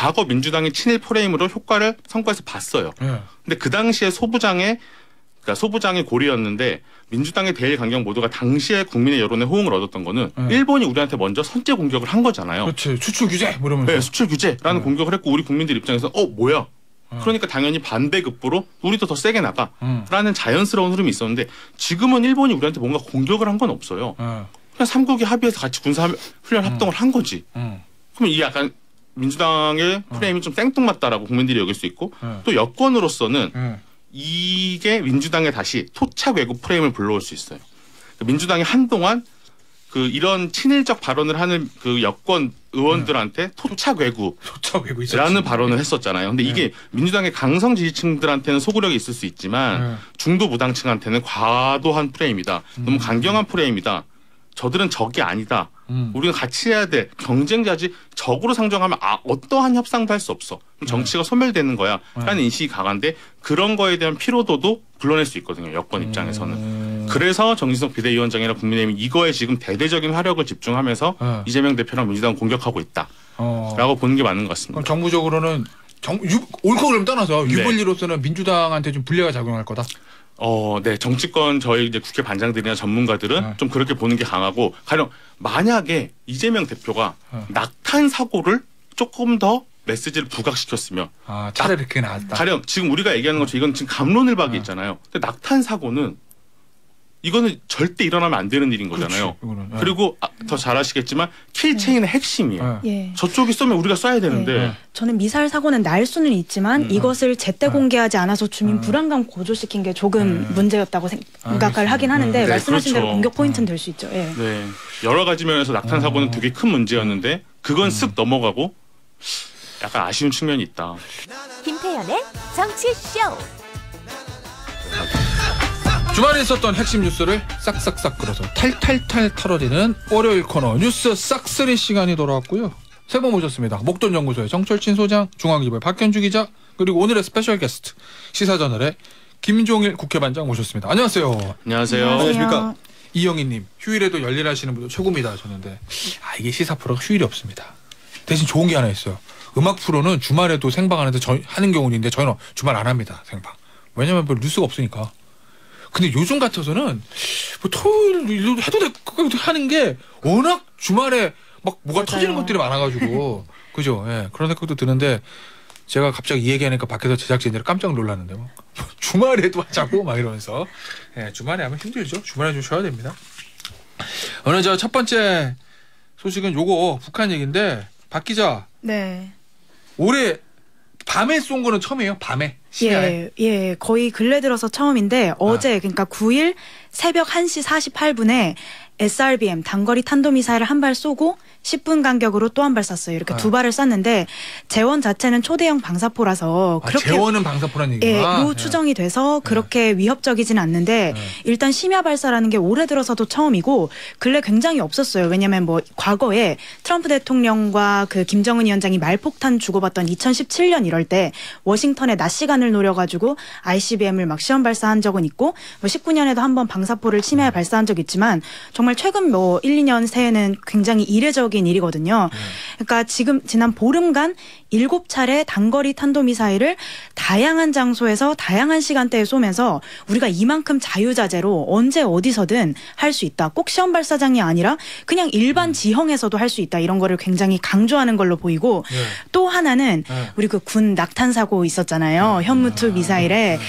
과거 민주당의 친일 프레임으로 성과에서 봤어요. 근데 그 당시에 소부장의 고리였는데 민주당의 대일 강경 모두가 당시에 국민의 여론에 호응을 얻었던 거는 일본이 우리한테 먼저 선제 공격을 한 거잖아요. 그렇지. 수출 규제 뭐 이러면서. 네, 수출 규제라는 공격을 했고 우리 국민들 입장에서 뭐야? 그러니까 당연히 반대급부로 우리도 더 세게 나가라는 자연스러운 흐름이 있었는데 지금은 일본이 우리한테 뭔가 공격을 한 건 없어요. 그냥 삼국이 합의해서 같이 군사훈련 합동을 한 거지. 그럼 이 약간 민주당의 프레임이 좀 생뚱맞다라고 국민들이 여길 수 있고 또 여권으로서는 이게 민주당에 다시 토착 왜곡 프레임을 불러올 수 있어요. 민주당이 한동안 이런 친일적 발언을 하는 그 여권 의원들한테 토착 왜구라는 발언을 했었잖아요. 근데 이게 민주당의 강성 지지층들한테는 소구력이 있을 수 있지만 중도 무당층한테는 과도한 프레임이다. 너무 강경한 프레임이다. 저들은 적이 아니다. 우리는 같이 해야 돼. 경쟁자지. 적으로 상정하면 어떠한 협상도 할 수 없어. 정치가 소멸되는 거야. 라는 인식이 강한데 그런 거에 대한 피로도도 불러낼 수 있거든요. 여권 입장에서는. 그래서 정진석 비대위원장이나 국민의힘이 이거에 지금 대대적인 화력을 집중하면서 이재명 대표랑 민주당을 공격하고 있다. 라고 보는 게 맞는 것 같습니다. 그럼 정부적으로는 옳고 그름 떠나서 유불리로서는 민주당한테 좀 불리가 작용할 거다? 네. 정치권 저희 이제 국회 반장들이나 전문가들은 좀 그렇게 보는 게 강하고 가령 만약에 이재명 대표가 낙탄 사고를 조금 더 메시지를 부각시켰으면 차라리 그게 나았다. 가령 지금 우리가 얘기하는 것처럼 이건 지금 갑론을박이 있잖아요. 근데 낙탄 사고는 이거는 절대 일어나면 안 되는 일인 거잖아요. 그리고 더 잘 아시겠지만 킬체인의 핵심이에요. 저쪽이 쏘면 우리가 쏴야 되는데. 저는 미사일 사고는 날 수는 있지만 이것을 제때 공개하지 않아서 주민 불안감 고조시킨 게 조금 문제였다고 생각을 하긴 하는데 말씀하신 대로 공격 포인트는 될 수 있죠. 네. 여러 가지 면에서 낙탄 사고는 되게 큰 문제였는데 그건 쓱 넘어가고 약간 아쉬운 측면이 있다. 김태현의 정치쇼. 주말에 있었던 핵심 뉴스를 싹싹싹 끌어서 탈탈탈 털어내는 월요일 코너 뉴스 싹쓸이 시간이 돌아왔고요. 세 번 모셨습니다. 목돈연구소의 정철친 소장, 중앙일보의 박현주 기자, 그리고 오늘의 스페셜 게스트 시사저널의 김종일 국회반장 모셨습니다. 안녕하세요. 안녕하세요. 안녕하십니까. 이영희님, 휴일에도 열일하시는 분들 최고입니다 하셨는데 이게 시사 프로가 휴일이 없습니다. 대신 좋은 게 하나 있어요. 음악 프로는 주말에도 생방하는데 하는 경우는 있는데 저희는 주말 안 합니다. 생방. 왜냐면 별 뉴스가 없으니까. 근데 요즘 같아서는 뭐 토요일 일도 해도 되고 하는 게 워낙 주말에 막 뭐가 터지는 것들이 많아가지고 그죠? 예, 그런 생각도 드는데 제가 갑자기 이 얘기하니까 밖에서 제작진들이 깜짝 놀랐는데 막 주말에도 하자고 막 이러면서 주말에 하면 힘들죠. 주말에 좀 쉬어야 됩니다. 오늘 저 첫 번째 소식은 요거 북한 얘기인데 박 기자. 네. 올해 밤에 쏜 거는 처음이에요? 밤에? 예, 거의 근래 들어서 처음인데 어제 그러니까 9일 새벽 1시 48분에 SRBM 단거리 탄도미사일을 한 발 쏘고 10분 간격으로 또 한 발 쐈어요. 이렇게 두 발을 쐈는데 재원 자체는 초대형 방사포라서 그렇게 재원은 방사포란 얘기구나. 추정이 돼서 그렇게 위협적이진 않는데 일단 심야 발사라는 게 올해 들어서도 처음이고 근래 굉장히 없었어요. 왜냐하면 뭐 과거에 트럼프 대통령과 그 김정은 위원장이 말폭탄 주고받던 2017년 이럴 때 워싱턴에 낮 시간을 노려가지고 ICBM을 막 시험 발사한 적은 있고 뭐 19년에도 한번 방사포를 심야에 발사한 적 있지만 정말 최근 뭐 1, 2년 새해는 굉장히 이례적인 일이거든요. 그러니까 지난 보름간 7차례 단거리 탄도미사일을 다양한 장소에서 다양한 시간대에 쏘면서 우리가 이만큼 자유자재로 언제 어디서든 할 수 있다. 꼭 시험 발사장이 아니라 그냥 일반 지형에서도 할 수 있다. 이런 거를 굉장히 강조하는 걸로 보이고 또 하나는 우리 그 군 낙탄 사고 있었잖아요. 현무2 미사일에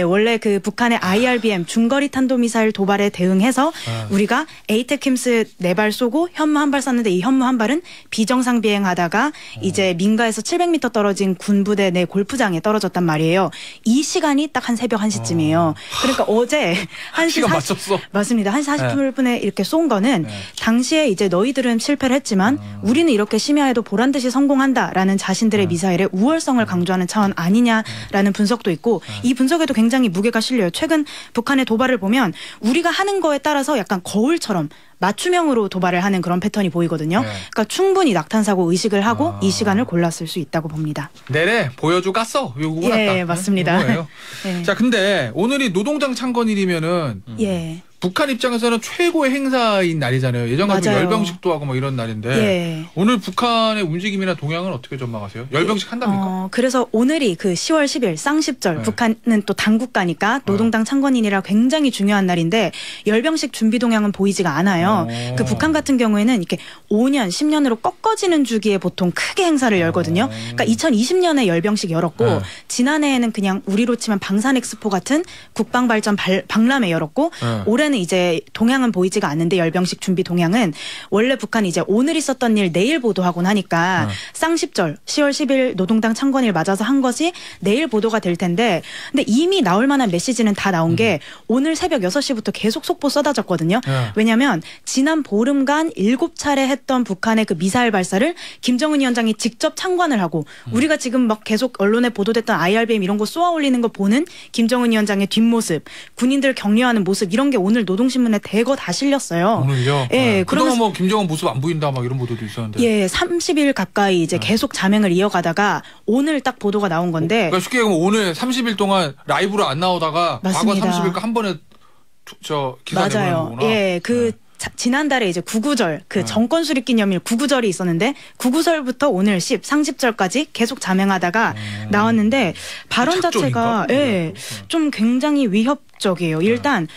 원래 그 북한의 IRBM 중거리 탄도미사일 도발에 대응해서 우리가 에이테킴스 4발 쏘고 현무 1발 쐈는데 이 현무 1발은 비정상 비행하다가 이제 민가에서 700m 떨어진 군부대 내 골프장에 떨어졌단 말이에요. 이 시간이 딱 한 새벽 1시쯤이에요. 그러니까 어제 1시 40분 맞습니다. 1시 40분에 이렇게 쏜 거는 당시에 이제 너희들은 실패를 했지만 우리는 이렇게 심야에도 보란 듯이 성공한다라는 자신들의 미사일의 우월성을 강조하는 차원 아니냐라는 분석도 있고 이 분석에도 굉장히 무게가 실려요. 최근 북한의 도발을 보면 우리가 하는 거에 따라서 약간 거울처럼 맞춤형으로 도발을 하는 그런 패턴이 보이거든요. 그러니까 충분히 낙탄 사고 의식을 하고 이 시간을 골랐을 수 있다고 봅니다. 네네 보여줘 깠어. 요거 예, 맞습니다. 자, 근데 오늘이 노동당 창건일이면은 북한 입장에서는 최고의 행사인 날이잖아요. 예전 같으면 맞아요. 열병식도 하고 뭐 이런 날인데 예. 오늘 북한의 움직임이나 동향은 어떻게 전망하세요? 열병식 한답니까? 그래서 오늘이 그 10월 10일 쌍십절. 네. 북한은 또 당국가니까 노동당 창건인이라 굉장히 중요한 날인데 열병식 준비 동향은 보이지가 않아요. 그 북한 같은 경우에는 이렇게 5년, 10년으로 꺾어지는 주기에 보통 크게 행사를 열거든요. 그러니까 2020년에 열병식 열었고 네. 지난해에는 그냥 우리로 치면 방산엑스포 같은 국방발전 박람회 열었고 네. 올해는 이제 동향은 보이지가 않는데 열병식 준비 동향은 원래 북한이 이제 오늘 있었던 일 내일 보도하곤 하니까 쌍십절 10월 10일 노동당 창건일 맞아서 한 것이 내일 보도가 될 텐데 근데 이미 나올 만한 메시지는 다 나온 게 오늘 새벽 6시부터 계속 속보 쏟아졌거든요. 네. 왜냐하면 지난 보름간 7차례 했던 북한의 그 미사일 발사를 김정은 위원장이 직접 참관을 하고 우리가 지금 막 계속 언론에 보도됐던 IRBM 이런 거 쏘아 올리는 거 보는 김정은 위원장의 뒷모습, 군인들 격려하는 모습 이런 게 오늘 노동신문에 대거 다 실렸어요. 오늘요? 예, 그동안 그러면서- 뭐 김정은 모습 안 보인다 막 이런 보도도 있었는데. 예, 30일 가까이 이제 계속 자맹을 이어가다가 오늘 딱 보도가 나온 건데 그러니까 쉽게 얘기하면 오늘 30일 동안 라이브로 안 나오다가 맞습니다. 과거 30일까 한 번에 저 기사 내보내는 맞아요. 거구나. 예, 그 지난달에 이제 구구절 그 정권 수립 기념일 구구절이 있었는데 구구절부터 오늘 30절까지 계속 자맹하다가 나왔는데 발언 자체가 작전인가? 예, 좀 굉장히 위협적이에요. 일단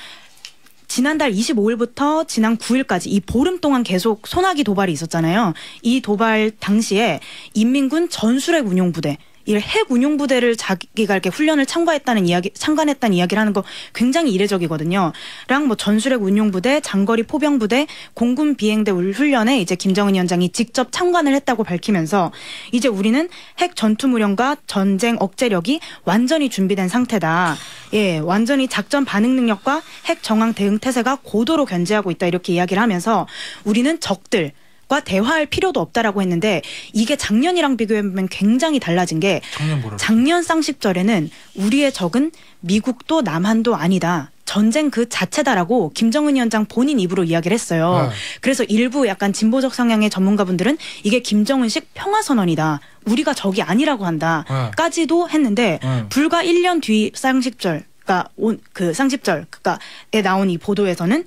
지난달 25일부터 지난 9일까지 이 보름 동안 계속 소나기 도발이 있었잖아요. 이 도발 당시에 인민군 전술핵 운용부대 이 핵 운용부대를 자기가 이렇게 훈련을 참관했다는 이야기를 하는 거 굉장히 이례적이거든요. 랑 뭐 전술핵 운용부대, 장거리 포병부대, 공군 비행대 훈련에 이제 김정은 위원장이 직접 참관을 했다고 밝히면서 이제 우리는 핵 전투무력과 전쟁 억제력이 완전히 준비된 상태다. 예, 완전히 작전 반응 능력과 핵 정황 대응 태세가 고도로 견지하고 있다 이렇게 이야기를 하면서 우리는 적들 과 대화할 필요도 없다라고 했는데 이게 작년이랑 비교해보면 굉장히 달라진 게 작년 뭐라 작년 쌍십절에는 우리의 적은 미국도 남한도 아니다. 전쟁 그 자체다라고 김정은 위원장 본인 입으로 이야기를 했어요. 네. 그래서 일부 약간 진보적 성향의 전문가분들은 이게 김정은식 평화선언이다. 우리가 적이 아니라고 한다. 네. 까지도 했는데 네. 불과 1년 뒤 쌍십절 그러니까 그 쌍십절 그러니까에 나온 이 보도에서는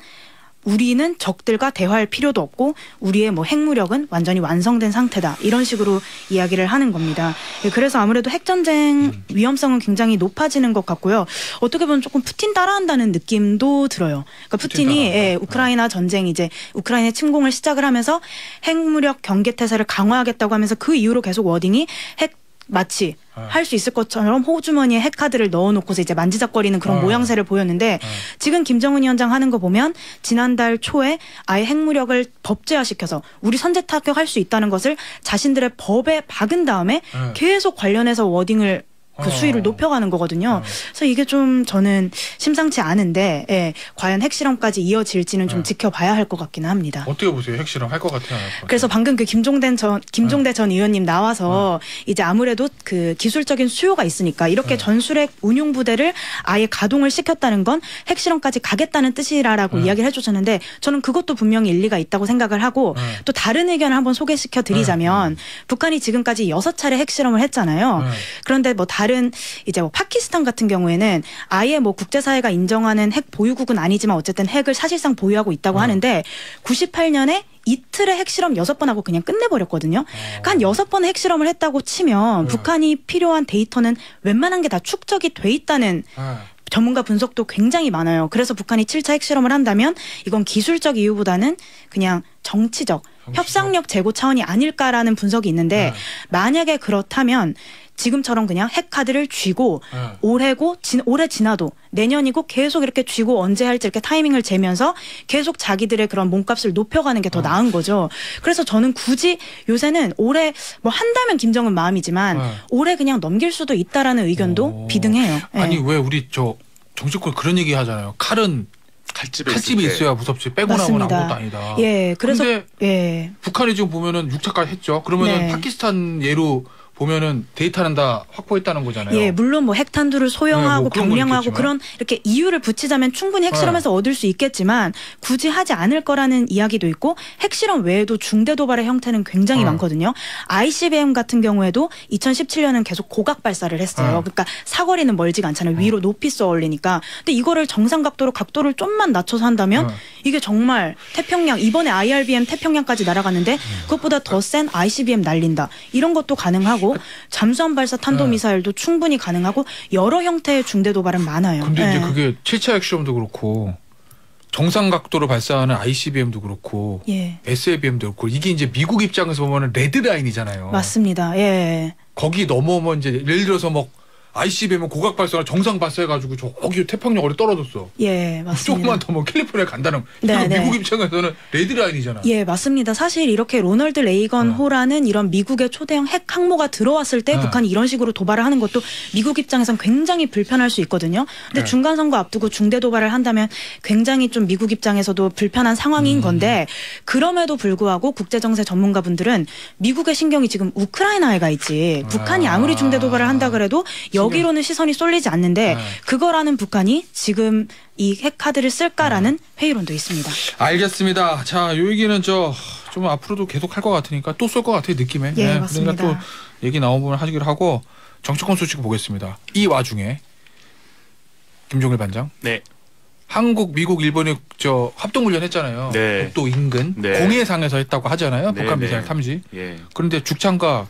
우리는 적들과 대화할 필요도 없고 우리의 뭐 핵무력은 완전히 완성된 상태다. 이런 식으로 이야기를 하는 겁니다. 예, 그래서 아무래도 핵전쟁 위험성은 굉장히 높아지는 것 같고요. 어떻게 보면 조금 푸틴 따라한다는 느낌도 들어요. 그러니까 푸틴이 예, 우크라이나 전쟁 이제 우크라이나 침공을 시작을 하면서 핵무력 경계 태세를 강화하겠다고 하면서 그 이후로 계속 워딩이 핵 마치 할 수 있을 것처럼 호주머니에 핵카드를 넣어놓고서 이제 만지작거리는 그런 모양새를 보였는데 지금 김정은 위원장 하는 거 보면 지난달 초에 아예 핵무력을 법제화시켜서 우리 선제 타격할 수 있다는 것을 자신들의 법에 박은 다음에 계속 관련해서 워딩을 그 수위를 높여가는 거거든요. 그래서 이게 좀 저는 심상치 않은데 예, 과연 핵실험까지 이어질지는 좀 지켜봐야 할 것 같기는 합니다. 어떻게 보세요? 핵실험 할 것 같아요? 안 할 것 같아요? 그래서 방금 그 김종대 전 의원님 나와서 이제 아무래도 그 기술적인 수요가 있으니까 이렇게 전술핵 운용 부대를 아예 가동을 시켰다는 건 핵실험까지 가겠다는 뜻이라고 이야기를 해주셨는데 저는 그것도 분명히 일리가 있다고 생각을 하고 또 다른 의견을 한번 소개시켜 드리자면 북한이 지금까지 6차례 핵실험을 했잖아요. 그런데 뭐 다른 이제 뭐 파키스탄 같은 경우에는 아예 뭐 국제사회가 인정하는 핵 보유국은 아니지만 어쨌든 핵을 사실상 보유하고 있다고 하는데 98년에 이틀에 핵실험 6번 하고 그냥 끝내버렸거든요. 그러니까 한 6번 핵실험을 했다고 치면 북한이 필요한 데이터는 웬만한 게 다 축적이 돼 있다는 전문가 분석도 굉장히 많아요. 그래서 북한이 7차 핵실험을 한다면 이건 기술적 이유보다는 그냥 정치적 협상력 제고 차원이 아닐까라는 분석이 있는데 만약에 그렇다면 지금처럼 그냥 핵카드를 쥐고 올해 지나도 내년이고 계속 이렇게 쥐고 언제 할지 이렇게 타이밍을 재면서 계속 자기들의 그런 몸값을 높여가는 게 더 나은 거죠. 그래서 저는 굳이 요새는 올해 뭐 한다면 김정은 마음이지만 올해 그냥 넘길 수도 있다라는 의견도 비등해요. 예. 아니 왜 우리 저 정치권 그런 얘기 하잖아요. 칼집이 칼집에 있어야 무섭지 빼고 나면 맞습니다. 아무것도 아니다. 예, 그래서 근데 예. 북한이 지금 보면은 6차까지 했죠. 그러면은 네. 파키스탄 예로 보면은 데이터는 다 확보했다는 거잖아요. 예, 물론 뭐 핵탄두를 소형하고 뭐 그런 건 경량하고 있겠지만. 그런 이렇게 이유를 붙이자면 충분히 핵실험에서 얻을 수 있겠지만 굳이 하지 않을 거라는 이야기도 있고 핵실험 외에도 중대 도발의 형태는 굉장히 많거든요. ICBM 같은 경우에도 2017년은 계속 고각 발사를 했어요. 그러니까 사거리는 멀지가 않잖아요. 위로 높이 쏘 올리니까. 근데 이거를 정상 각도로 각도를 좀만 낮춰서 한다면 이게 정말 태평양 이번에 IRBM 태평양까지 날아갔는데 그것보다 더 센 ICBM 날린다. 이런 것도 가능하고 잠수함 발사 탄도미사일도 충분히 가능하고 여러 형태의 중대 도발은 많아요. 근데 이제 그게 7차 핵실험도 그렇고 정상 각도로 발사하는 ICBM도 그렇고 예. SLBM도 그렇고 이게 이제 미국 입장에서 보면은 레드라인이잖아요. 맞습니다. 예. 거기 넘어오면 이제 예를 들어서 뭐 ICBM은 고각 발사를 정상 발사해가지고 저기 태평양 어리 떨어졌어. 예, 맞습니다. 조금만 더 뭐 캘리포니아 간다는 네, 이거 네. 미국 입장에서는 레드라인이잖아. 예, 맞습니다. 사실 이렇게 로널드 레이건 호라는 이런 미국의 초대형 핵 항모가 들어왔을 때 북한이 이런 식으로 도발을 하는 것도 미국 입장에선 굉장히 불편할 수 있거든요. 근데 중간 선거 앞두고 중대 도발을 한다면 굉장히 좀 미국 입장에서도 불편한 상황인 건데 그럼에도 불구하고 국제정세 전문가분들은 미국의 신경이 지금 우크라이나에 가 있지. 북한이 아무리 중대 도발을 한다 그래도 여기로는 시선이 쏠리지 않는데 그거라는 북한이 지금 이 핵카드를 쓸까라는 회의론도 있습니다. 알겠습니다. 자, 요 얘기는 좀 앞으로도 계속 할 것 같으니까 또 쏠 것 같아요, 느낌에. 예, 네, 맞습니다. 그러니까 또 얘기 나오면 하기를 하고 정치권 소식 보겠습니다. 이 와중에 김종일 반장. 네. 한국, 미국, 일본이 합동훈련 했잖아요. 네. 국도 인근 네. 공해상에서 했다고 하잖아요. 네, 북한 네. 미사일 탐지. 예. 그런데 죽창가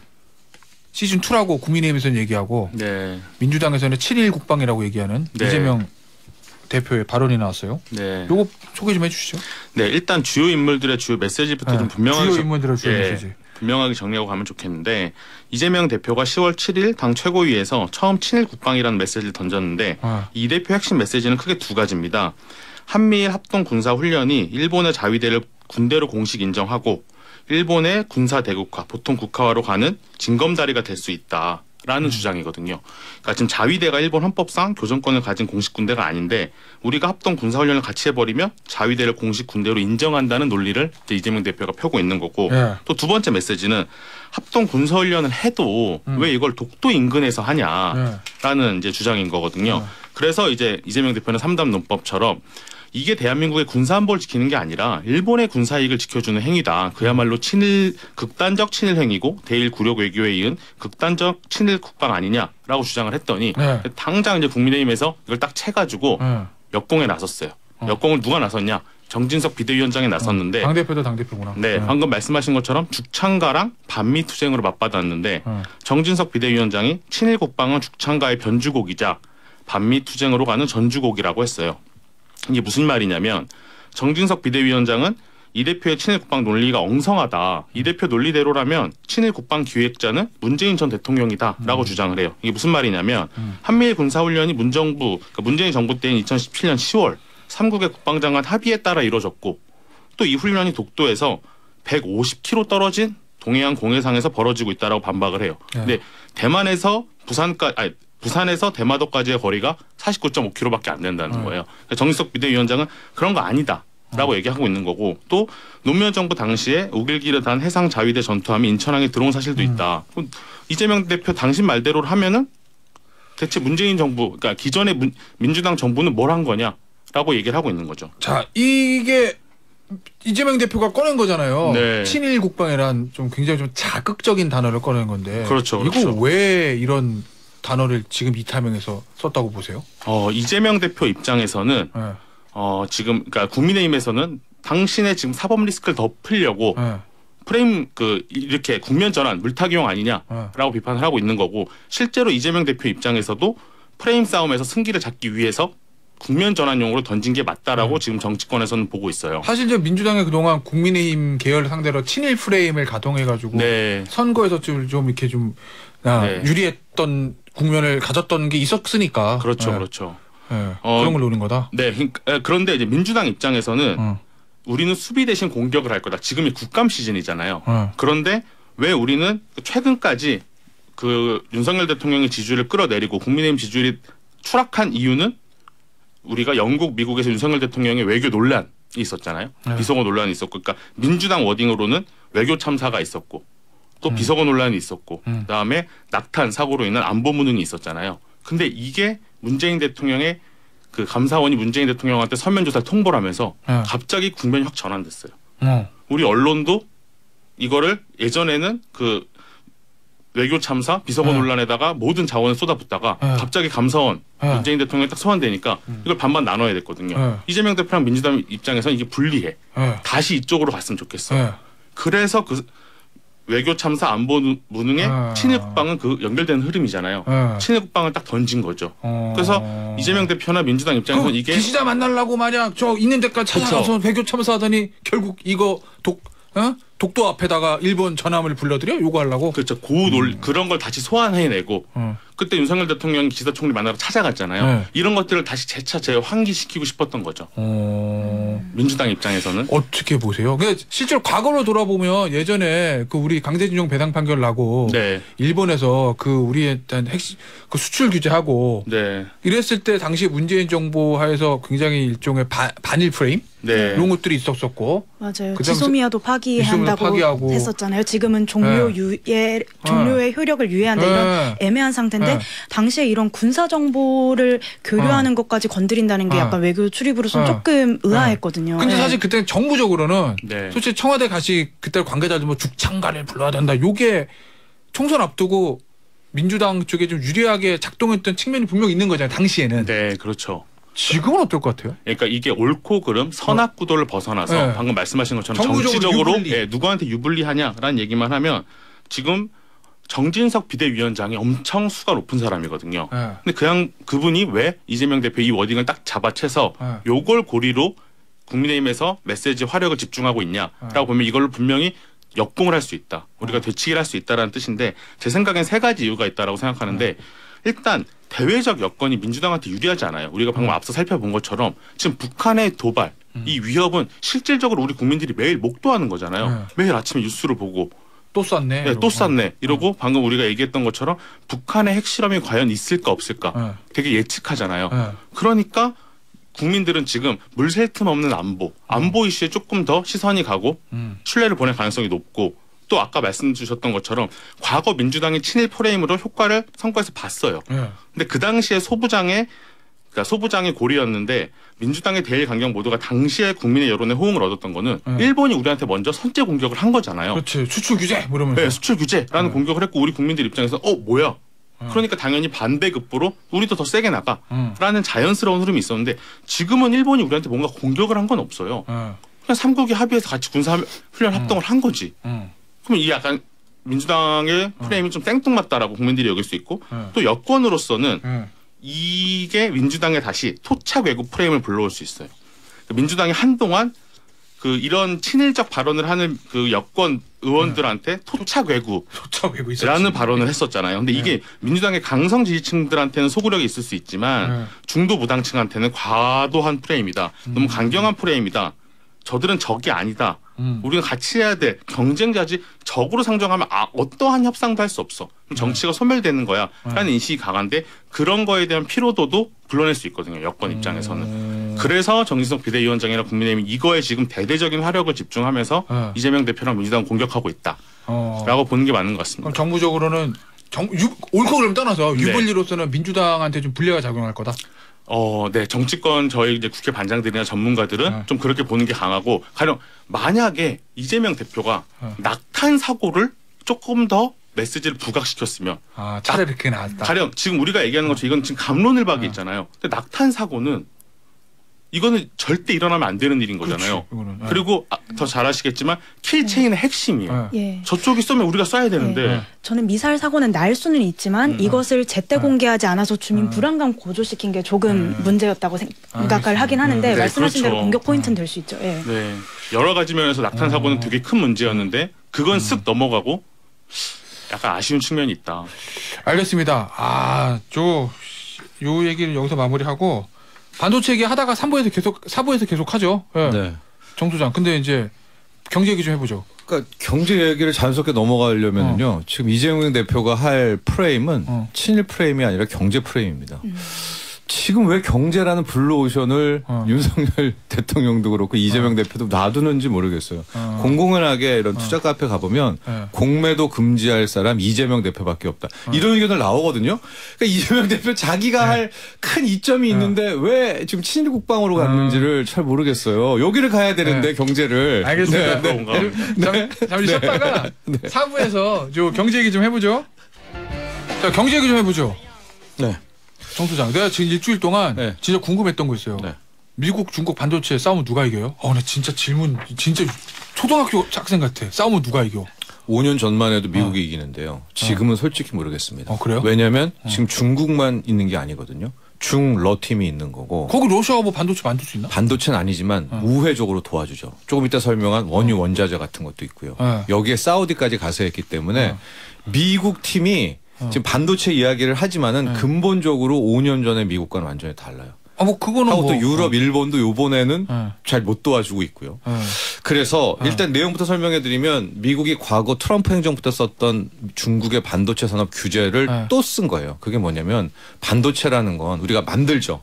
시즌 2라고 국민의힘에서는 얘기하고 네. 민주당에서는 7.1 국방이라고 얘기하는 네. 이재명 대표의 발언이 나왔어요. 네. 요거 소개 좀 해주시죠. 네. 일단 주요 인물들의 주요 메시지부터 좀 분명하게 주요 인물들의 주요 예, 메시지. 분명하게 정리하고 가면 좋겠는데 이재명 대표가 10월 7일 당 최고위에서 처음 친일 국방이라는 메시지를 던졌는데 이 대표 핵심 메시지는 크게 두 가지입니다. 한미일 합동 군사 훈련이 일본의 자위대를 군대로 공식 인정하고 일본의 군사 대국화, 보통 국가화로 가는 징검다리가 될 수 있다라는 주장이거든요. 그러니까 지금 자위대가 일본 헌법상 교정권을 가진 공식 군대가 아닌데 우리가 합동 군사 훈련을 같이 해버리면 자위대를 공식 군대로 인정한다는 논리를 이제 이재명 대표가 펴고 있는 거고 예. 또 두 번째 메시지는 합동 군사 훈련을 해도 왜 이걸 독도 인근에서 하냐라는 이제 주장인 거거든요. 그래서 이제 이재명 대표는 3담 논법처럼 이게 대한민국의 군사안보를 지키는 게 아니라 일본의 군사 이익을 지켜주는 행위다. 그야말로 극단적 친일 행위고 대일 굴욕 외교에 이은 극단적 친일 국방 아니냐라고 주장을 했더니 당장 이제 국민의힘에서 이걸 딱 채가지고 역공에 나섰어요. 역공을 누가 나섰냐? 정진석 비대위원장이 나섰는데 당대표도 당대표구나. 네, 방금 말씀하신 것처럼 죽창가랑 반미 투쟁으로 맞받았는데 정진석 비대위원장이 친일 국방은 죽창가의 변주곡이자 반미 투쟁으로 가는 전주곡이라고 했어요. 이게 무슨 말이냐면 정진석 비대위원장은 이 대표의 친일 국방 논리가 엉성하다. 이 대표 논리대로라면 친일 국방 기획자는 문재인 전 대통령이다라고 주장을 해요. 이게 무슨 말이냐면 한미일 군사훈련이 문재인 정부 때인 2017년 10월 3국의 국방장관 합의에 따라 이루어졌고 또 이 훈련이 독도에서 150km 떨어진 동해안 공해상에서 벌어지고 있다라고 반박을 해요. 근데 부산에서 대마도까지의 거리가 49.5km밖에 안 된다는 거예요. 정진석 비대위원장은 그런 거 아니다라고 얘기하고 있는 거고 또 노무현 정부 당시에 우길기를 단 해상 자위대 전투함이 인천항에 들어온 사실도 있다. 이재명 대표 당신 말대로 하면은 대체 문재인 정부, 그러니까 기존의 민주당 정부는 뭘 한 거냐라고 얘기를 하고 있는 거죠. 자, 이게 이재명 대표가 꺼낸 거잖아요. 네. 친일 국방이란 좀 굉장히 좀 자극적인 단어를 꺼낸 건데. 그렇죠, 이거 그렇죠. 왜 이런 단어를 지금 이 타이밍에서 썼다고 보세요? 이재명 대표 입장에서는 네. 지금 그러니까 국민의힘에서는 당신의 지금 사법 리스크를 덮으려고 네. 프레임 이렇게 국면 전환 물타기용 아니냐라고 비판을 하고 있는 거고 실제로 이재명 대표 입장에서도 프레임 싸움에서 승기를 잡기 위해서 국면 전환용으로 던진 게 맞다라고 지금 정치권에서는 보고 있어요. 사실 이제 민주당이 그동안 국민의힘 계열 상대로 친일 프레임을 가동해가지고 네. 선거에서 좀 이렇게 좀 네. 유리했던 국면을 가졌던 게 있었으니까. 그렇죠, 네. 그렇죠. 네. 그런 걸 노린 거다. 네, 그런데 이제 민주당 입장에서는 우리는 수비 대신 공격을 할 거다. 지금이 국감 시즌이잖아요. 그런데 왜 우리는 최근까지 윤석열 대통령의 지지율을 끌어내리고 국민의힘 지지율이 추락한 이유는 우리가 영국, 미국에서 윤석열 대통령의 외교 논란이 있었잖아요. 비속어 논란이 있었고, 그러니까 민주당 워딩으로는 외교 참사가 있었고, 또 비서관 논란이 있었고 그다음에 낙탄 사고로 인한 안보 무능이 있었잖아요. 근데 이게 문재인 대통령의 그 감사원이 문재인 대통령한테 서면 조사를 통보를 하면서 갑자기 국면이 확 전환됐어요. 우리 언론도 이거를 예전에는 그 외교 참사 비서관 논란에다가 모든 자원을 쏟아붓다가 갑자기 감사원 문재인 대통령이 딱 소환되니까 이걸 반반 나눠야 됐거든요. 이재명 대표랑 민주당 입장에서는 이게 불리해. 다시 이쪽으로 갔으면 좋겠어. 그래서 그 외교 참사 안보 무능의 친일 국방은 그 연결되는 흐름이잖아요. 친일 국방을 딱 던진 거죠. 그래서 이재명 대표나 민주당 입장에서는 이게 기시다 만나려고 만약 저 있는 데까지 찾아가서 외교 참사하더니 결국 이거 독도 앞에다가 일본 전함을 불러들여 요구하려고. 그렇죠. 그런 걸 다시 소환해내고 그때 윤석열 대통령이 기시다 총리 만나러 찾아갔잖아요. 이런 것들을 다시 재환기시키고 싶었던 거죠. 민주당 입장에서는 어떻게 보세요? 근데 실제로 과거로 돌아보면 예전에 그 우리 강제징용 배상 판결 나고 일본에서 그 우리의 일단 핵심 그 수출 규제하고 이랬을 때 당시 문재인 정부 하에서 굉장히 일종의 반일 프레임 이런 것들이 있었었고 맞아요. 지소미아도 파기한다고 했었잖아요. 지금은 종료의 효력을 유예한다 이런 애매한 상태인데 당시에 이런 군사 정보를 교류하는 것까지 건드린다는 게 약간 외교 출입으로서는 조금 의아했거든요. 근데 사실 그때 정부적으로는 솔직히 청와대 가시 그때 관계자들 뭐 죽창간을 불러야 된다. 요게 총선 앞두고 민주당 쪽에 좀 유리하게 작동했던 측면이 분명히 있는 거잖아요. 당시에는. 네, 그렇죠. 지금은 어떨 것 같아요? 그러니까 이게 옳고 그름 선악구도를 벗어나서 방금 말씀하신 것처럼 정치적으로 누구한테 유불리하냐라는 얘기만 하면 지금 정진석 비대위원장이 엄청 수가 높은 사람이거든요. 근데 그분이 왜 이재명 대표 이 워딩을 딱 잡아채서 요걸 고리로 국민의힘에서 메시지 화력을 집중하고 있냐라고 보면 이걸로 분명히 역공을 할 수 있다. 우리가 되치기를 할 수 있다라는 뜻인데 제 생각엔 세 가지 이유가 있다라고 생각하는데 일단 대외적 여건이 민주당한테 유리하지 않아요. 우리가 방금 앞서 살펴본 것처럼 지금 북한의 도발, 이 위협은 실질적으로 우리 국민들이 매일 목도하는 거잖아요. 매일 아침에 뉴스를 보고 또 쐈네. 네, 또 쐈네. 이러고 방금 우리가 얘기했던 것처럼 북한의 핵실험이 과연 있을까 없을까 되게 예측하잖아요. 그러니까 국민들은 지금 물 샐 틈 없는 안보 이슈에 조금 더 시선이 가고 신뢰를 보낼 가능성이 높고 또 아까 말씀 주셨던 것처럼 과거 민주당이 친일 프레임으로 효과를 성과에서 봤어요. 근데 그 당시에 소부장의 고리였는데 민주당의 대일 강경 모두가 당시에 국민의 여론에 호응을 얻었던 거는 일본이 우리한테 먼저 선제 공격을 한 거잖아요. 그렇지. 수출 규제 이러면서. 네, 수출 규제라는 공격을 했고 우리 국민들 입장에서 뭐야? 그러니까 당연히 반대급부로 우리도 더 세게 나가라는 자연스러운 흐름이 있었는데 지금은 일본이 우리한테 뭔가 공격을 한 건 없어요. 그냥 삼국이 합의해서 같이 군사훈련 합동을 한 거지. 그럼 이 약간 민주당의 프레임이 좀 생뚱맞다라고 국민들이 여길 수 있고 또 여권으로서는 이게 민주당에 다시 토착 외국 프레임을 불러올 수 있어요. 민주당이 한동안 그 이런 친일적 발언을 하는 그 여권 의원들한테 토착 외구라는 발언을 했었잖아요. 근데 이게 민주당의 강성 지지층들한테는 소구력이 있을 수 있지만 중도 무당층한테는 과도한 프레임이다. 너무 강경한 프레임이다. 저들은 적이 아니다. 우리는 같이 해야 돼. 경쟁자지. 적으로 상정하면 어떠한 협상도 할 수 없어. 정치가 소멸되는 거야. 라는 인식이 강한데 그런 거에 대한 피로도도 불러낼 수 있거든요. 여권 입장에서는. 그래서 정진석 비대위원장이나 국민의힘이 이거에 지금 대대적인 화력을 집중하면서 이재명 대표랑 민주당 공격하고 있다. 라고 보는 게 맞는 것 같습니다. 그럼 정부적으로는 옳고 그름 떠나서 유불리로서는 민주당한테 좀 불리가 작용할 거다? 네. 정치권 저희 이제 국회 반장들이나 전문가들은 좀 그렇게 보는 게 강하고 가령 만약에 이재명 대표가 낙탄 사고를 조금 더 메시지를 부각시켰으면 차라리 그게 나았다. 가령 지금 우리가 얘기하는 것처럼 이건 지금 감론을박이 있잖아요. 근데 낙탄 사고는 이거는 절대 일어나면 안 되는 일인 거잖아요. 그리고 더 잘 아시겠지만 킬체인의 핵심이에요. 저쪽이 쏘면 우리가 쏴야 되는데. 저는 미사일 사고는 날 수는 있지만 이것을 제때 공개하지 않아서 주민 불안감 고조시킨 게 조금 문제였다고 생각을 하긴 하는데 말씀하신 대로 공격 포인트는 될 수 있죠. 네. 여러 가지 면에서 낙탄 사고는 되게 큰 문제였는데 그건 쓱 넘어가고 약간 아쉬운 측면이 있다. 알겠습니다. 요 얘기를 여기서 마무리하고 반도체 얘기 하다가 4부에서 계속 하죠. 정 소장. 근데 이제 경제 얘기 좀 해보죠. 그러니까 경제 얘기를 자연스럽게 넘어가려면요. 지금 이재명 대표가 할 프레임은 친일 프레임이 아니라 경제 프레임입니다. 지금 왜 경제라는 블루오션을 윤석열 대통령도 그렇고 이재명 대표도 놔두는지 모르겠어요. 공공연하게 이런 투자 카페 가보면 공매도 금지할 사람 이재명 대표밖에 없다. 이런 의견들 나오거든요. 그러니까 이재명 대표 자기가 할 큰 이점이 있는데 왜 지금 친일 국방으로 갔는지를 잘 모르겠어요. 여기를 가야 되는데 경제를. 알겠습니다. 네. 잠시 쉬었다가 사부에서 경제 얘기 좀 해보죠. 자, 경제 얘기 좀 해보죠. 네. 정 소장, 내가 지금 일주일 동안 네. 진짜 궁금했던 거 있어요. 네. 미국, 중국 반도체 싸우면 누가 이겨요? 나 진짜 질문 진짜 초등학교 학생 같아. 싸우면 누가 이겨? 5년 전만 해도 미국이 이기는데요. 지금은 솔직히 모르겠습니다. 그래요? 왜냐하면 지금 중국만 있는 게 아니거든요. 중러 팀이 있는 거고. 거기 러시아가 뭐 반도체 만들 수 있나? 반도체는 아니지만 우회적으로 도와주죠. 조금 이따 설명한 원유 원자재 같은 것도 있고요. 여기에 사우디까지 가서 했기 때문에 미국 팀이 지금 반도체 이야기를 하지만은 근본적으로 5년 전에 미국과는 완전히 달라요. 뭐 그거는 하고 또 유럽, 일본도 요번에는 잘 못 도와주고 있고요. 그래서 일단 내용부터 설명해 드리면 미국이 과거 트럼프 행정부터 썼던 중국의 반도체 산업 규제를 또 쓴 거예요. 그게 뭐냐면 반도체라는 건 우리가 만들죠.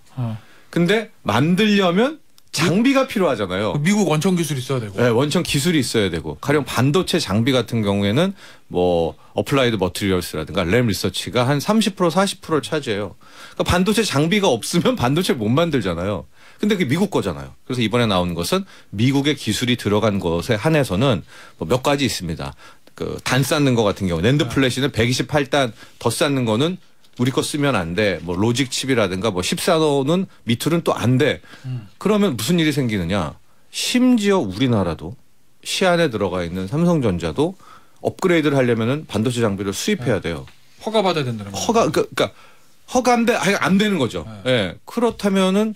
근데 만들려면 장비가 필요하잖아요. 미국 원천 기술이 있어야 되고. 네, 원천 기술이 있어야 되고. 가령 반도체 장비 같은 경우에는 뭐 어플라이드 머티리얼스라든가 램 리서치가 한 30% 40%를 차지해요. 그러니까 반도체 장비가 없으면 반도체를 못 만들잖아요. 근데 그게 미국 거잖아요. 그래서 이번에 나온 것은 미국의 기술이 들어간 것에 한해서는 뭐 몇 가지 있습니다. 그 단 쌓는 거 같은 경우 낸드 플래시는 128단 더 쌓는 거는 우리 거 쓰면 안 돼. 뭐 로직 칩이라든가 뭐 14호는 밑으로는 또 안 돼. 그러면 무슨 일이 생기느냐. 심지어 우리나라도 시안에 들어가 있는 삼성전자도 업그레이드를 하려면은 반도체 장비를 수입해야 돼요. 허가 받아야 된다는 거. 그러니까 허가인데 안 되는 거죠. 예. 그렇다면은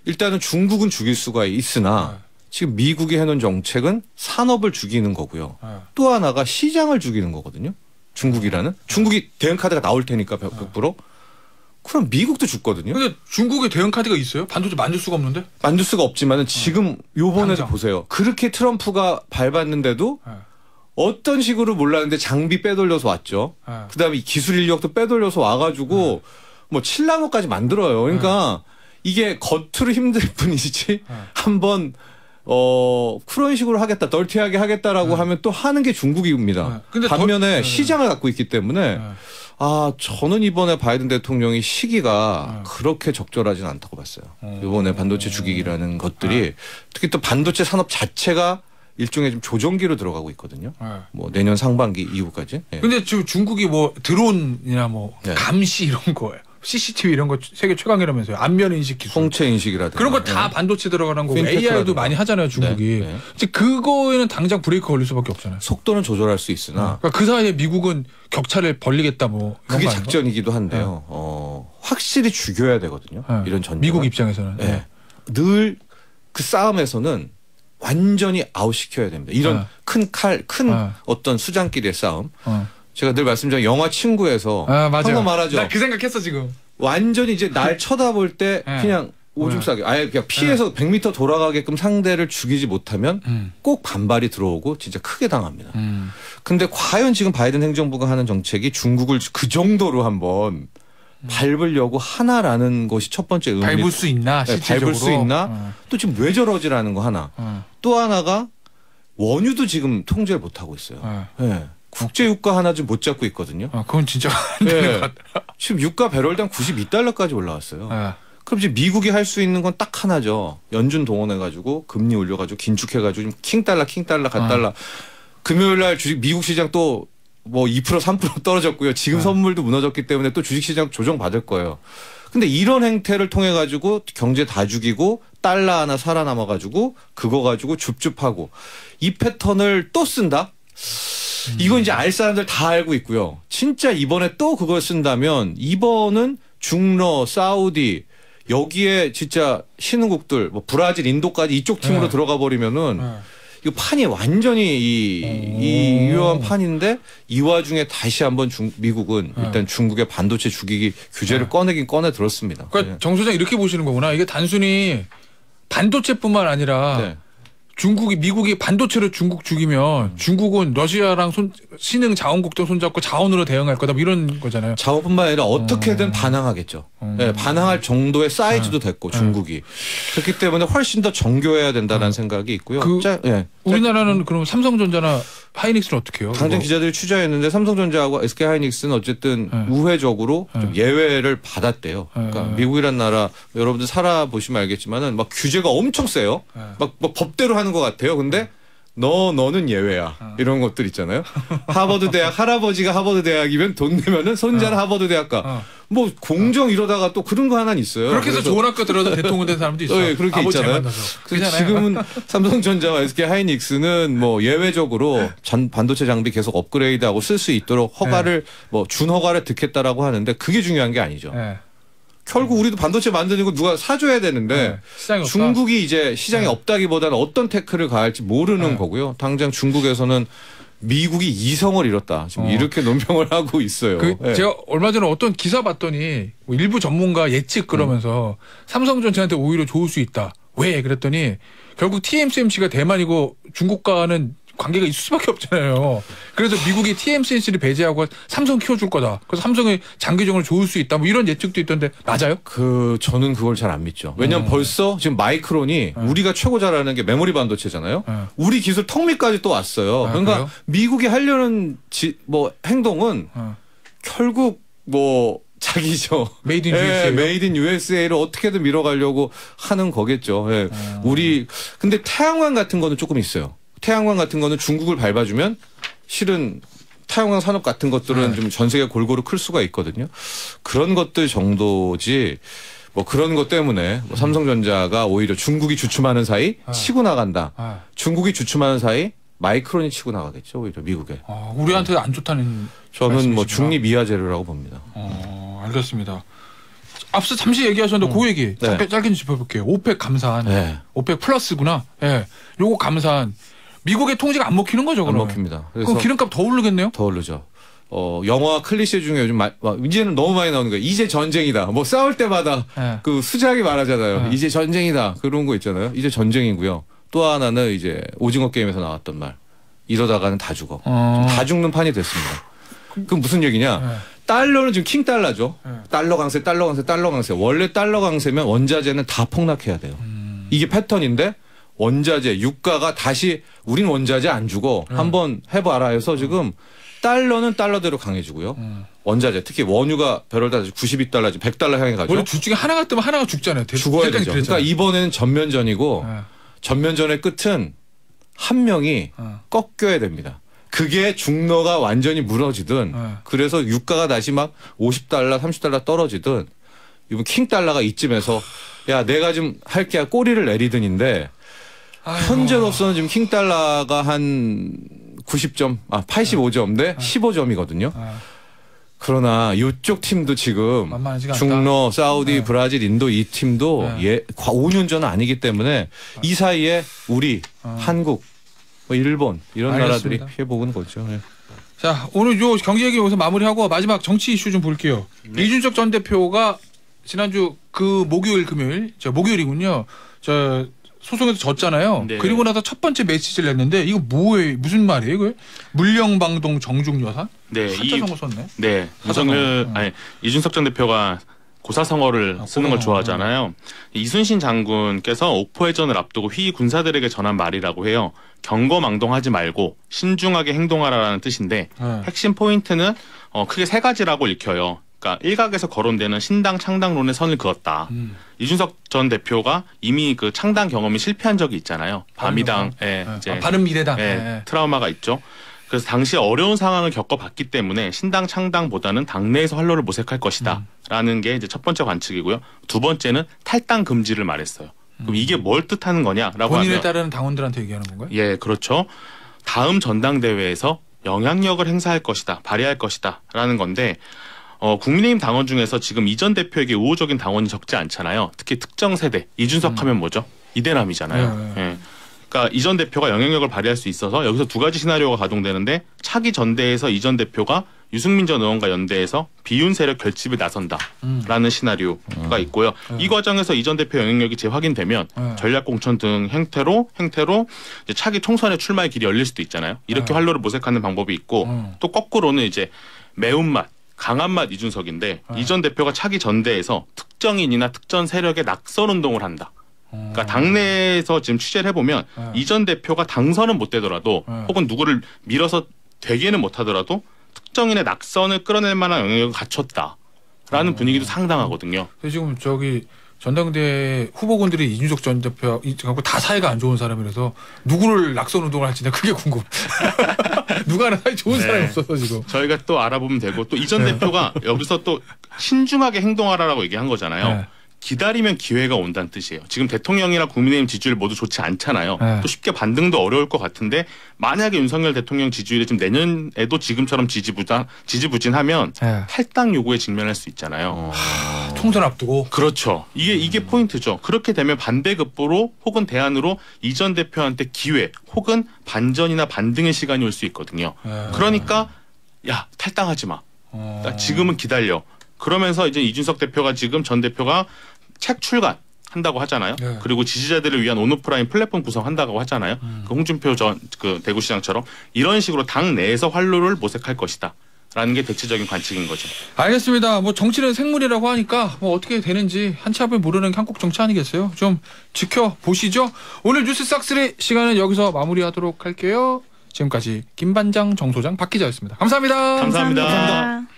일단은 중국은 죽일 수가 있으나 지금 미국이 해놓은 정책은 산업을 죽이는 거고요. 또 하나가 시장을 죽이는 거거든요. 중국이라는 중국이 대응 카드가 나올 테니까 100%. 그럼 미국도 죽거든요. 근데 중국에 대응 카드가 있어요? 반도체 만들 수가 없는데? 만들 수가 없지만은 지금 요번에도 당장. 보세요. 그렇게 트럼프가 밟았는데도 어떤 식으로 몰랐는데 장비 빼돌려서 왔죠. 그다음에 기술 인력도 빼돌려서 와가지고 뭐 7나노까지 만들어요. 그러니까 이게 겉으로 힘들 뿐이지 한번 그런 식으로 하겠다, 널티하게 하겠다라고 하면 또 하는 게 중국입니다. 근데 반면에 시장을 갖고 있기 때문에 저는 이번에 바이든 대통령이 시기가 그렇게 적절하진 않다고 봤어요. 이번에 반도체 죽이기라는 것들이 특히 또 반도체 산업 자체가 일종의 좀 조정기로 들어가고 있거든요. 뭐 내년 상반기 이후까지. 예. 근데 지금 중국이 뭐 드론이나 뭐 감시 이런 거예요. CCTV 이런 거 세계 최강이라면서요. 안면 인식 기술. 홍채 인식이라든가. 그런 거 다 반도체 들어가는 거고 AI도 많이 하잖아요, 중국이. 이제 그거에는 당장 브레이크 걸릴 수밖에 없잖아요. 속도는 조절할 수 있으나 그러니까 그 사이에 미국은 격차를 벌리겠다 뭐. 그게 작전이기도 한데요. 확실히 죽여야 되거든요. 이런 전쟁. 미국 입장에서는. 늘 그 싸움에서는 완전히 아웃시켜야 됩니다. 이런 큰 어떤 수장끼리의 싸움. 제가 늘 말씀드린 영화 친구에서 한번 말하죠. 나 그 생각했어 지금. 완전히 이제 날 쳐다볼 때 그냥 오줌 싸게 아예 그냥 피해서 100m 돌아가게끔 상대를 죽이지 못하면 꼭 반발이 들어오고 진짜 크게 당합니다. 근데 과연 지금 바이든 행정부가 하는 정책이 중국을 그 정도로 한번 밟으려고 하나라는 것이 첫 번째 의미. 밟을 수 있나? 실질적으로. 밟을 수 있나? 또 지금 왜 저러지라는 거 하나. 또 하나가 원유도 지금 통제를 못하고 있어요. 국제 유가 하나 좀 못 잡고 있거든요. 그건 진짜 안 되는 것 같아. 지금 유가 배럴당 92달러까지 올라왔어요. 그럼 이제 미국이 할 수 있는 건 딱 하나죠. 연준 동원해가지고 금리 올려가지고 긴축해가지고 킹달러 갓달러. 금요일 날 주식 미국 시장 또 뭐 2% 3% 떨어졌고요. 지금 선물도 무너졌기 때문에 또 주식시장 조정받을 거예요. 근데 이런 행태를 통해 가지고 경제 다 죽이고 달러 하나 살아남아 가지고 그거 가지고 줍줍하고 이 패턴을 또 쓴다? 이건 이제 알 사람들 다 알고 있고요. 진짜 이번에 또 그걸 쓴다면 이번은 중러, 사우디 여기에 진짜 신흥국들 뭐 브라질, 인도까지 이쪽 팀으로 들어가 버리면은 이거 판이 완전히 이 유효한 판인데 이 와중에 다시 한번 미국은 일단 중국의 반도체 죽이기 규제를 꺼내긴 꺼내 들었습니다. 그러니까 정 소장 이렇게 보시는 거구나. 이게 단순히 반도체뿐만 아니라 미국이 반도체로 중국 죽이면 중국은 러시아랑 신흥 자원국도 손잡고 자원으로 대응할 거다 뭐 이런 거잖아요. 자원뿐만 아니라 어떻게든 반항하겠죠. 네, 반항할 정도의 사이즈도 됐고 중국이 그렇기 때문에 훨씬 더 정교해야 된다는 생각이 있고요. 우리나라는 그럼 삼성전자나 하이닉스는 어떻게 해요? 당장 기자들이 취재했는데 삼성전자하고 SK 하이닉스는 어쨌든 우회적으로 좀 예외를 받았대요. 그러니까 미국이란 나라 여러분들 살아보시면 알겠지만은 막 규제가 엄청 세요. 막 법대로 하는 것 같아요. 근데 너는 예외야. 이런 것들 있잖아요. 하버드 대학 할아버지가 하버드 대학이면 돈 내면은 손자는 하버드 대학 가. 뭐 공정 이러다가 또 그런 거 하나는 있어요. 그렇게 해서 좋은 학교 들어서 대통령 된 사람도 있어요. 네, 그렇게 있잖아요. 그래서 지금은 삼성전자와 SK 하이닉스는 뭐 예외적으로 반도체 장비 계속 업그레이드하고 쓸 수 있도록 허가를 뭐 준허가를 득했다라고 하는데 그게 중요한 게 아니죠. 결국 우리도 반도체 만드는 거 누가 사줘야 되는데 중국이 이제 시장이 없다기보다는 어떤 태클을 가할지 모르는 거고요. 당장 중국에서는 미국이 이성을 잃었다. 지금 이렇게 논평을 하고 있어요. 제가 얼마 전에 어떤 기사 봤더니 뭐 일부 전문가 예측 그러면서 삼성전자한테 오히려 좋을 수 있다. 왜? 그랬더니 결국 TSMC가 대만이고 중국과는 관계가 있을 수밖에 없잖아요. 그래서 미국이 TSMC를 배제하고 삼성 키워줄 거다. 그래서 삼성이 장기적으로 좋을 수 있다. 뭐 이런 예측도 있던데 맞아요? 저는 그걸 잘 안 믿죠. 왜냐하면 벌써 지금 마이크론이 우리가 최고 잘하는 게 메모리 반도체잖아요. 우리 기술 턱 밑까지 또 왔어요. 그러니까 그래요? 미국이 하려는 뭐 행동은 결국 뭐 자기죠. 메이드 인 USA. 메이드 인 USA를 어떻게든 밀어가려고 하는 거겠죠. 우리 근데 태양광 같은 거는 조금 있어요. 태양광 같은 거는 중국을 밟아주면 실은 태양광 산업 같은 것들은 좀 전 세계 골고루 클 수가 있거든요. 그런 것들 정도지 뭐 그런 것 때문에 뭐 삼성전자가 오히려 중국이 주춤하는 사이 치고 나간다. 중국이 주춤하는 사이 마이크론이 치고 나가겠죠. 오히려 미국에. 우리한테 안 좋다는 저는 말씀이시구나. 뭐 중립 이하 재료라고 봅니다. 알겠습니다. 앞서 잠시 얘기하셨는데 그 얘기 짧게 좀 짚어볼게요. 오펙 감산. 오펙 플러스구나. 요거 감산. 미국의 통제가 안 먹히는 거죠, 그러면? 안 먹힙니다. 그럼 기름값 더 오르겠네요? 더 오르죠. 영화 클리셰 중에 요즘 이제는 너무 많이 나오는 거예요. 이제 전쟁이다. 뭐 싸울 때마다 그 수작이 말하잖아요. 이제 전쟁이다. 그런 거 있잖아요. 이제 전쟁이고요. 또 하나는 이제 오징어 게임에서 나왔던 말. 이러다가는 다 죽어. 다 죽는 판이 됐습니다. 그럼 무슨 얘기냐? 달러는 지금 킹 달러죠. 달러 강세, 달러 강세, 달러 강세. 원래 달러 강세면 원자재는 다 폭락해야 돼요. 이게 패턴인데 원자재, 유가가 다시 우린 원자재 안 주고 한번 해봐라 해서 지금 달러는 달러대로 강해지고요. 원자재, 특히 원유가 별을 다 92달러, 100달러 향해 가죠. 원래 둘 중에 하나가 뜨면 하나가 죽잖아요. 죽어야 되죠. 그러니까 이번에는 전면전이고 전면전의 끝은 한 명이 꺾여야 됩니다. 그게 중러가 완전히 무너지든 그래서 유가가 다시 막 50달러, 30달러 떨어지든 이번 킹달러가 이쯤에서 야 내가 좀 할게 꼬리를 내리든인데 현재로서는 지금 킹달러가 한 90점, 85점인데 15점이거든요. 그러나 이쪽 팀도 지금 중러, 사우디, 브라질, 인도 이 팀도 5년 전은 아니기 때문에 이 사이에 우리, 한국, 뭐 일본 이런 나라들이 피해보는 거죠. 자, 오늘 요 경제 얘기 여기서 마무리하고 마지막 정치 이슈 좀 볼게요. 이준석 전 대표가 지난주 그 목요일, 금요일, 목요일이군요. 소송에서 졌잖아요. 그리고 나서 첫 번째 메시지를 냈는데 이거 뭐예요? 무슨 말이에요? 이거 물령방동 정중여사? 사자성어 썼네. 네, 이준석 전 대표가 고사성어를 쓰는 걸 좋아하잖아요. 이순신 장군께서 옥포해전을 앞두고 회의 군사들에게 전한 말이라고 해요. 경거망동하지 말고 신중하게 행동하라라는 뜻인데 핵심 포인트는 크게 세 가지라고 읽혀요. 그러니까 일각에서 거론되는 신당 창당론의 선을 그었다. 이준석 전 대표가 이미 그 창당 경험이 실패한 적이 있잖아요. 바미당에 이제 바른미래당 트라우마가 있죠. 그래서 당시 어려운 상황을 겪어봤기 때문에 신당 창당보다는 당내에서 활로를 모색할 것이다라는 게 이제 첫 번째 관측이고요. 두 번째는 탈당 금지를 말했어요. 그럼 이게 뭘 뜻하는 거냐라고 본인에 하면 따르는 당원들한테 얘기하는 건가요? 예, 그렇죠. 다음 전당대회에서 영향력을 행사할 것이다, 발휘할 것이다라는 건데. 국민의힘 당원 중에서 지금 이 전 대표에게 우호적인 당원이 적지 않잖아요. 특히 특정 세대. 이준석 하면 뭐죠? 이대남이잖아요. 그러니까 이 전 대표가 영향력을 발휘할 수 있어서 여기서 두 가지 시나리오가 가동되는데 차기 전대에서 이 전 대표가 유승민 전 의원과 연대해서 비윤 세력 결집에 나선다라는 시나리오가 있고요. 이 과정에서 이 전 대표 영향력이 재확인되면 전략공천 등 행태로 이제 차기 총선에 출마의 길이 열릴 수도 있잖아요. 이렇게 활로를 모색하는 방법이 있고 또 거꾸로는 이제 매운맛 강한맛 이준석인데 이 전 대표가 차기 전대에서 특정인이나 특정 세력의 낙선 운동을 한다. 그러니까 당내에서 지금 취재를 해보면 이 전 대표가 당선은 못 되더라도 혹은 누구를 밀어서 되게는 못하더라도 특정인의 낙선을 끌어낼 만한 영역을 갖췄다라는 분위기도 상당하거든요. 지금 저기 전당대 후보군들이 이준석 전 대표 갖고 다 사이가 안 좋은 사람이라서 누구를 낙선 운동을 할지 그게 궁금. 누가 하나 사이 좋은 사람이 없어서 지금. 저희가 또 알아보면 되고 또 이 전 대표가 여기서 또 신중하게 행동하라라고 얘기한 거잖아요. 기다리면 기회가 온다는 뜻이에요. 지금 대통령이나 국민의힘 지지율 모두 좋지 않잖아요. 또 쉽게 반등도 어려울 것 같은데 만약에 윤석열 대통령 지지율이 지금 내년에도 지금처럼 지지부진하면 탈당 요구에 직면할 수 있잖아요. 총선 앞두고. 그렇죠. 이게 포인트죠. 그렇게 되면 반대급부로 혹은 대안으로 이 전 대표한테 기회 혹은 반전이나 반등의 시간이 올 수 있거든요. 그러니까 야 탈당하지 마. 지금은 기다려. 그러면서 이제 이준석 대표가 지금 전 대표가 책 출간 한다고 하잖아요. 그리고 지지자들을 위한 온오프라인 플랫폼 구성한다고 하잖아요. 그 홍준표 전 그 대구시장처럼 이런 식으로 당 내에서 활로를 모색할 것이다. 라는 게 대체적인 관측인 거죠. 알겠습니다. 뭐 정치는 생물이라고 하니까 뭐 어떻게 되는지 한치 앞을 모르는 게 한국 정치 아니겠어요? 좀 지켜보시죠. 오늘 뉴스 싹쓸이 시간은 여기서 마무리하도록 할게요. 지금까지 김반장, 정소장, 박 기자였습니다. 감사합니다. 감사합니다. 감사합니다.